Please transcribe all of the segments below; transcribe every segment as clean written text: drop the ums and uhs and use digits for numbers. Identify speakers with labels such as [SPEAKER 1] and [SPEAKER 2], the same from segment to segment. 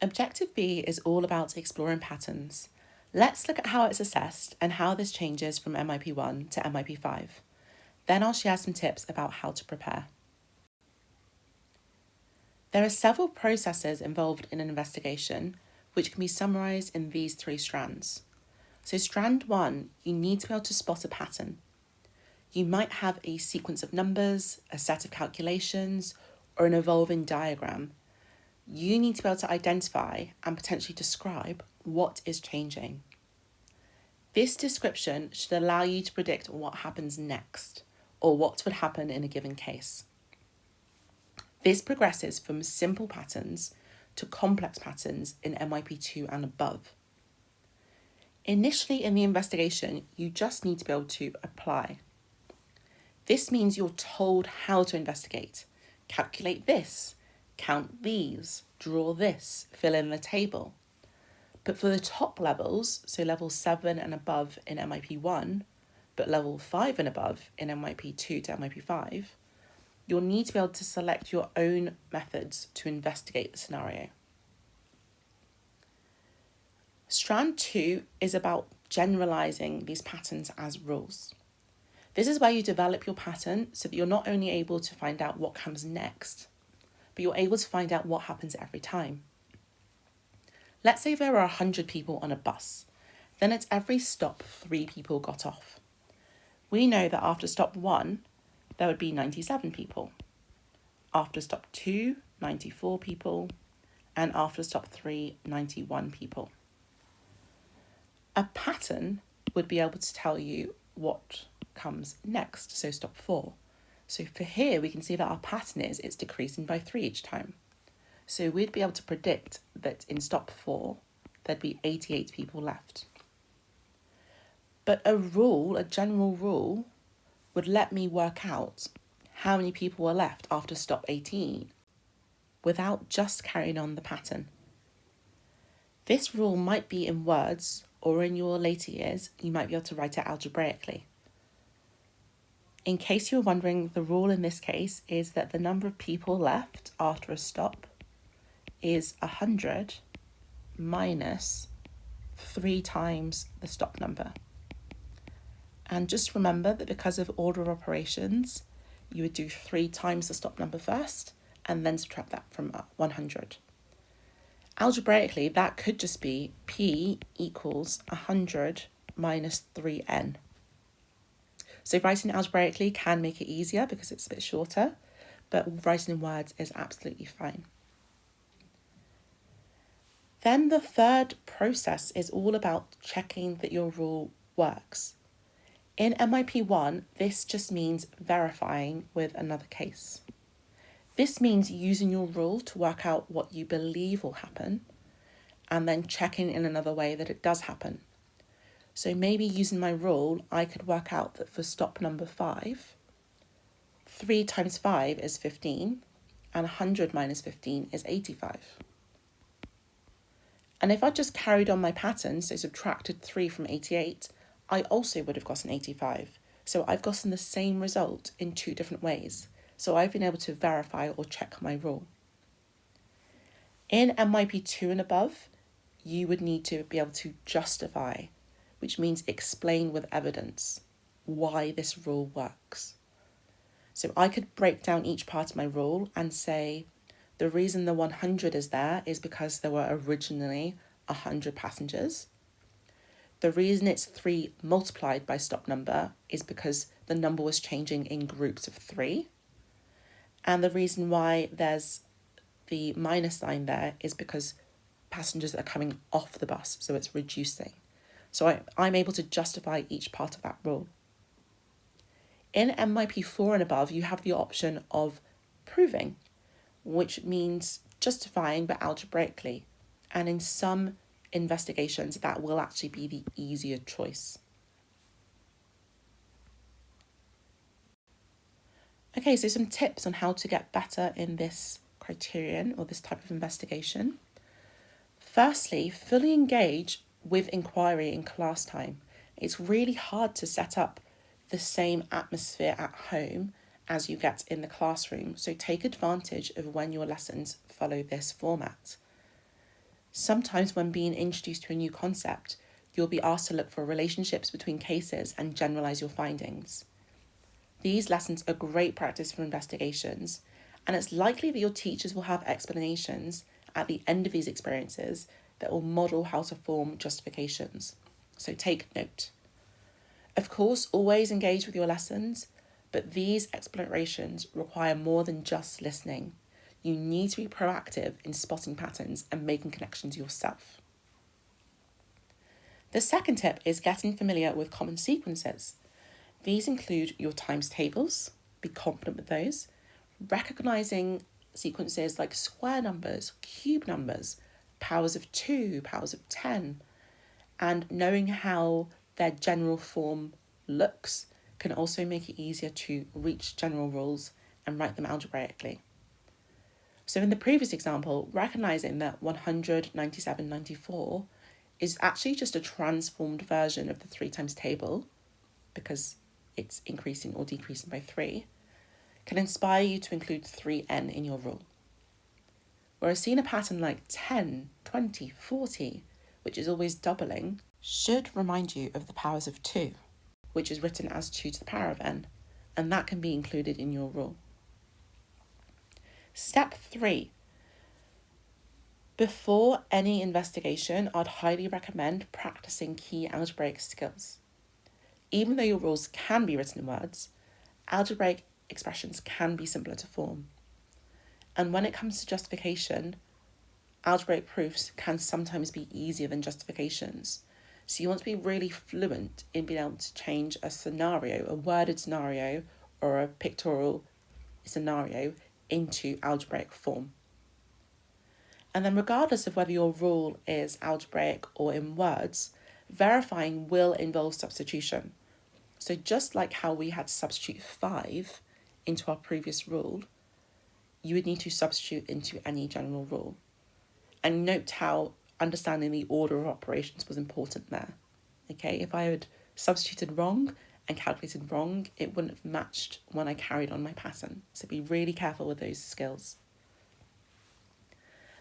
[SPEAKER 1] Objective B is all about exploring patterns. Let's look at how it's assessed and how this changes from MYP 1 to MYP 5. Then I'll share some tips about how to prepare. There are several processes involved in an investigation, which can be summarised in these 3 strands. So strand 1, you need to be able to spot a pattern. You might have a sequence of numbers, a set of calculations, or an evolving diagram. You need to be able to identify and potentially describe what is changing. This description should allow you to predict what happens next, or what would happen in a given case. This progresses from simple patterns to complex patterns in MYP 2 and above. Initially in the investigation, you just need to be able to apply. This means you're told how to investigate. Calculate this, count these, draw this, fill in the table. But for the top levels, so level 7 and above in MYP 1, but level 5 and above in MYP 2 to MYP 5, you'll need to be able to select your own methods to investigate the scenario. Strand 2 is about generalising these patterns as rules. This is where you develop your pattern so that you're not only able to find out what comes next, but you're able to find out what happens every time. Let's say there are 100 people on a bus. Then at every stop, 3 people got off. We know that after stop 1, there would be 97 people. After stop 2, 94 people. And after stop 3, 91 people. A pattern would be able to tell you what comes next, so stop 4. So for here, we can see that our pattern is it's decreasing by 3 each time. So we'd be able to predict that in stop 4, there'd be 88 people left. But a general rule, would let me work out how many people were left after stop 18 without just carrying on the pattern. This rule might be in words, or in your later years, you might be able to write it algebraically. In case you were wondering, the rule in this case is that the number of people left after a stop is 100 minus 3 times the stop number. And just remember that because of order operations, you would do 3 times the stop number first and then subtract that from 100. Algebraically, that could just be P equals 100 minus 3n. So writing algebraically can make it easier because it's a bit shorter, but writing in words is absolutely fine. Then the third process is all about checking that your rule works. In MYP 1, this just means verifying with another case. This means using your rule to work out what you believe will happen and then checking in another way that it does happen. So maybe using my rule, I could work out that for stop number 5, 3 times 5 is 15 and 100 minus 15 is 85. And if I just carried on my pattern, so subtracted 3 from 88, I also would have gotten 85. So I've gotten the same result in 2 different ways. So I've been able to verify or check my rule. In MYP 2 and above, you would need to be able to justify, which means explain with evidence why this rule works. So I could break down each part of my rule and say, the reason the 100 is there is because there were originally 100 passengers. The reason it's 3 multiplied by stop number is because the number was changing in groups of 3. And the reason why there's the minus sign there is because passengers are coming off the bus, so it's reducing. So I'm able to justify each part of that rule. In MYP 4 and above, you have the option of proving, which means justifying but algebraically. And in some investigations, that will actually be the easier choice. Okay, so some tips on how to get better in this criterion or this type of investigation. Firstly, fully engage with inquiry in class time. It's really hard to set up the same atmosphere at home as you get in the classroom, so take advantage of when your lessons follow this format. Sometimes when being introduced to a new concept, you'll be asked to look for relationships between cases and generalise your findings. These lessons are great practice for investigations, and it's likely that your teachers will have explanations at the end of these experiences that will model how to form justifications. So take note. Of course, always engage with your lessons, but these explorations require more than just listening. You need to be proactive in spotting patterns and making connections yourself. The second tip is getting familiar with common sequences. These include your times tables, be confident with those, recognising sequences like square numbers, cube numbers, powers of 2, powers of 10, and knowing how their general form looks can also make it easier to reach general rules and write them algebraically. So in the previous example, recognising that 197.94 is actually just a transformed version of the 3 times table, because it's increasing or decreasing by 3, can inspire you to include 3n in your rule. Whereas seeing a pattern like 10, 20, 40, which is always doubling, should remind you of the powers of 2, which is written as 2 to the power of n, and that can be included in your rule. Step 3. Before any investigation, I'd highly recommend practicing key algebraic skills. Even though your rules can be written in words, algebraic expressions can be simpler to form. And when it comes to justification, algebraic proofs can sometimes be easier than justifications. So you want to be really fluent in being able to change a scenario, a worded scenario or a pictorial scenario into algebraic form. And then regardless of whether your rule is algebraic or in words, verifying will involve substitution. So just like how we had to substitute 5 into our previous rule, you would need to substitute into any general rule. And note how understanding the order of operations was important there. Okay, if I had substituted wrong and calculated wrong, it wouldn't have matched when I carried on my pattern. So be really careful with those skills.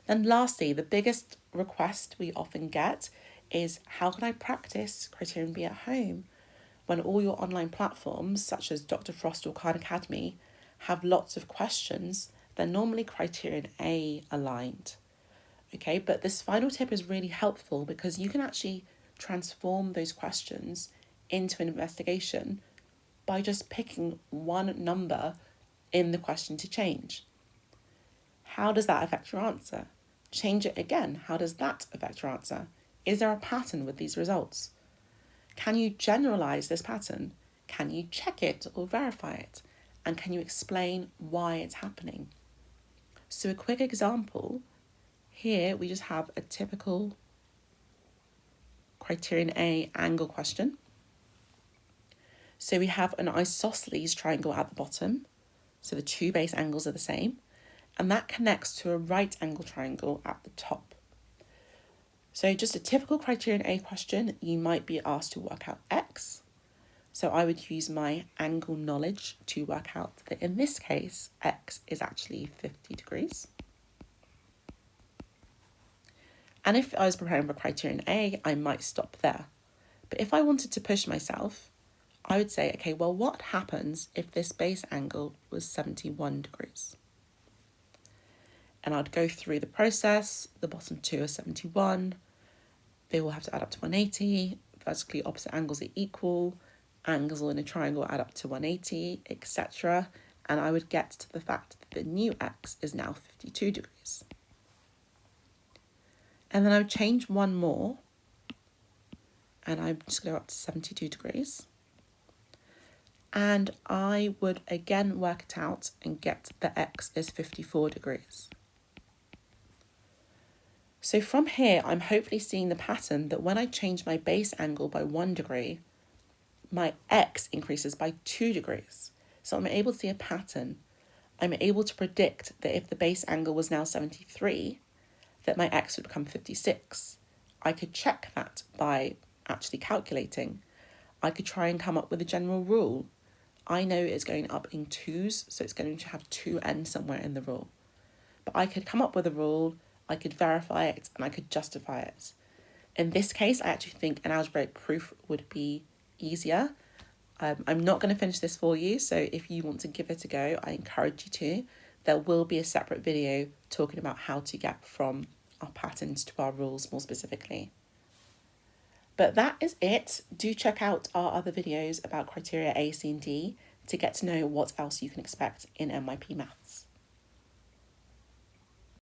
[SPEAKER 1] Then lastly, the biggest request we often get is, how can I practice Criterion B at home when all your online platforms, such as Dr. Frost or Khan Academy, have lots of questions? They're normally Criterion A aligned. Okay, but this final tip is really helpful because you can actually transform those questions into an investigation by just picking one number in the question to change. How does that affect your answer? Change it again. How does that affect your answer? Is there a pattern with these results? Can you generalize this pattern? Can you check it or verify it? And can you explain why it's happening? So a quick example, here we just have a typical Criterion A angle question. So we have an isosceles triangle at the bottom. So the 2 base angles are the same. And that connects to a right angle triangle at the top. So just a typical Criterion A question, you might be asked to work out x. So I would use my angle knowledge to work out that in this case, x is actually 50 degrees. And if I was preparing for Criterion A, I might stop there. But if I wanted to push myself, I would say, okay, well, what happens if this base angle was 71 degrees? And I'd go through the process. The bottom 2 are 71. They will have to add up to 180. Vertically opposite angles are equal. Angles in a triangle add up to 180, etc. And I would get to the fact that the new x is now 52 degrees. And then I would change one more. And I'm just going to go up to 72 degrees. And I would again work it out and get that x is 54 degrees. So from here, I'm hopefully seeing the pattern that when I change my base angle by 1 degree, my x increases by 2 degrees. So I'm able to see a pattern. I'm able to predict that if the base angle was now 73, that my x would become 56. I could check that by actually calculating. I could try and come up with a general rule. I know it's going up in 2s, so it's going to have 2n somewhere in the rule. But I could come up with a rule, I could verify it, and I could justify it. In this case, I actually think an algebraic proof would be easier. I'm not going to finish this for you, so if you want to give it a go, I encourage you to. There will be a separate video talking about how to get from our patterns to our rules more specifically. But that is it. Do check out our other videos about criteria A, C, and D to get to know what else you can expect in MYP Maths.